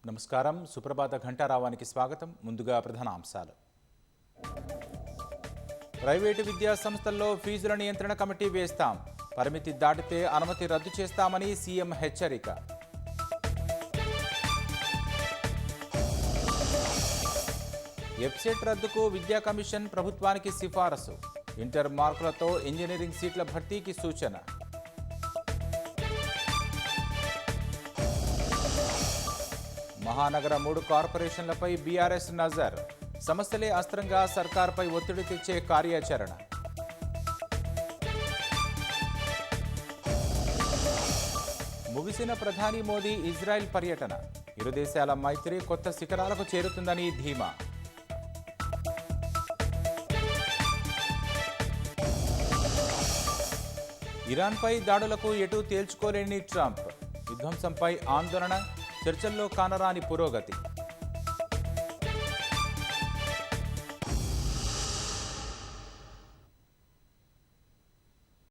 నమస్కారం. సుప్రభాత ఘంటారావానికి స్వాగతం. ముందుగా ప్రధాన అంశాలు. ప్రైవేటు విద్యా సంస్థల్లో ఫీజుల నియంత్రణ కమిటీ వేస్తాం. పరిమితి దాటితే అనుమతి రద్దు చేస్తామని సీఎం హెచ్చరిక. వెబ్సైట్ రద్దుకు విద్యా కమిషన్ ప్రభుత్వానికి సిఫారసు. ఇంటర్ మార్కులతో ఇంజనీరింగ్ సీట్ల భర్తీకి సూచన. మహానగర 3 కార్పొరేషన్లపై బీఆర్ఎస్ నజర్. సమస్యలే అస్త్రంగా సర్కార్పై ఒత్తిడి తెచ్చే కార్యాచరణ. ముగిసిన ప్రధాని మోదీ ఇజ్రాయెల్ పర్యటన. ఇరు దేశాల మైత్రి కొత్త శిఖరాలకు చేరుతుందని ధీమా. ఇరాన్పై దాడులకు ఎటూ తేల్చుకోలేని ట్రంప్. విధ్వంసంపై ఆందోళన, చర్చల్లో కానరాని పురోగతి.